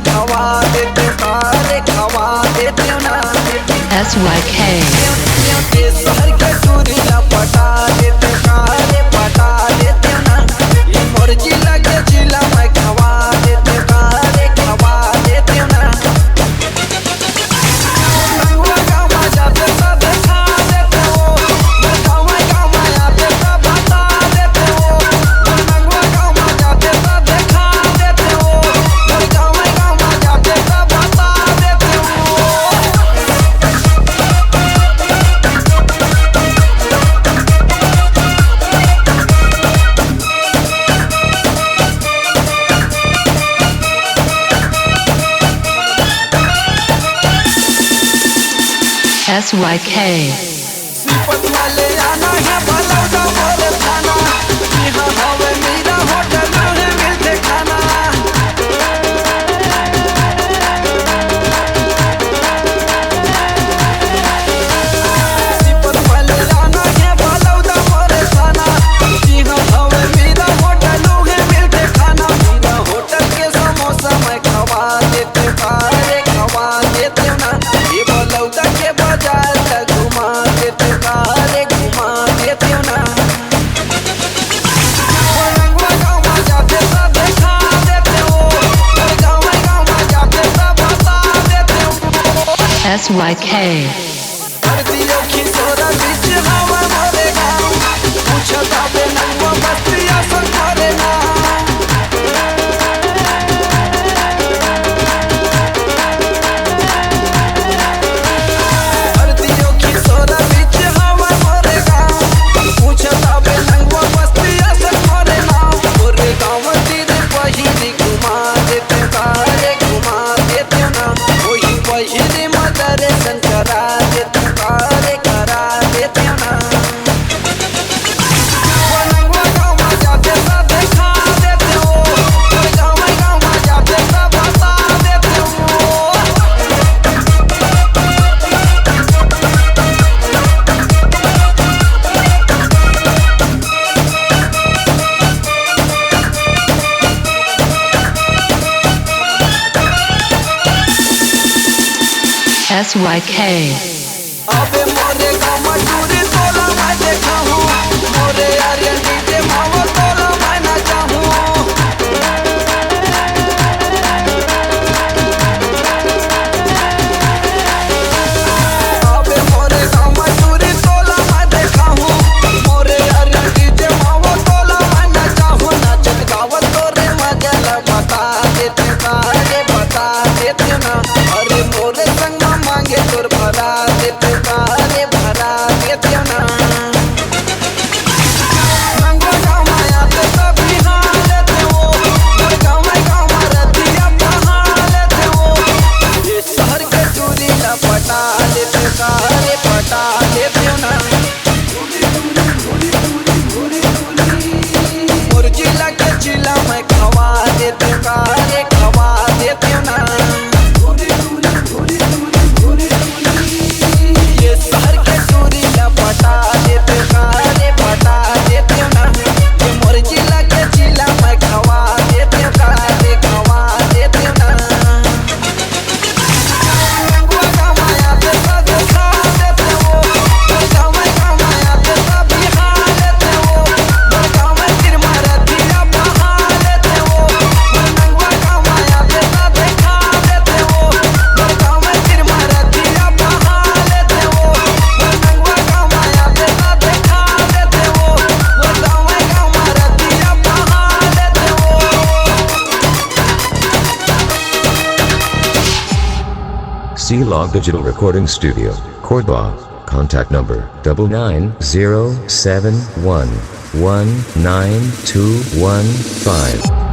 खवा देते कारे खवा देते ना SYK ये शहर के चूड़िया पटा देते कारे पटा देते ना ये मोर जिला के जिला मैं खवा देते कारे खवा देते ना रंगवा गावा जाते सब खा देते हो गावा गावा आते सब बता देते हो रंगवा गावा जाते सब खा देते हो गावा गावा जाते सब बता देते हो SYK सिपत वाले आना है बलौदा मोर थाना यहाँ हवे मेरा होटल में मिलते खाना सिपत वाले आना है बलौदा मोर थाना यहाँ हवे मेरा होटल में मिलते खाना मेरा होटल के समोसा मैं खवा देते कारे खवा देते ना ये बलौदा के बाजार तक घुमा देते कारे घुमा देते ना रंगवा गाँव जाते सब खा देते हो गाँव जाते सब बता देते हो SYK दियो खिसोरा बीच हवा मोरे गाँव पूछता बे नंगवा बस्तिया सब करे ना दियो खिसोरा बीच हवा मोरे गाँव पूछता बे नंगवा बस्तिया सब करे ना मोरे गाँव तीर पहिरी घुमा देते कारे घुमा देते ना वही पहिरी मदर संकरा देते कारे करा देते ना रंगवा गाँव जाते सब खा देते हो गाँव जाते सब बता देते हो SYK अबे मोरे गाँव मजदूरी तोला मैं देखा हूँ मोरे आर्यन डीजे मावा तोला मैं नाचा हूँ अबे मोरे गाँव मजदूरी तोला मैं देखा हूँ मोरे आर्यन डीजे मावा तोला मैं नाचा हूँ नाचत गावत तोरे मजा बता देते कारे बता देते ना अरे मोरे संग मांगे तोर भरा देते कारे भरा देते ना रंगवा गाँव आते सब बिहार लेते हो गाँव रतिया बहा लेते हो ये शहर के चूड़िया पटा लेते कारे पटा लेते ना मोर जिला के जिला मैं खवा देते कारे खवा देते ना ये शहर के चूड़िया पटा देते कारे पटा देते ना ये मोर जिला के जिला मैं खवा देते कारे खवा देते ना रंगवा गाँव आते सब खा देते हो गाँव आते सब खा लेते हो गाँव तिरमा रतिया बहा लेते हो रंगवा गाँव आते सब खा देते हो गाँव तिरमा रतिया बहा लेते हो रंगवा गाँव आते सब खा देते हो गाँव रतिया बहा लेते हो C-Log Digital Recording Studio, Cordoba. Contact number 99071192115.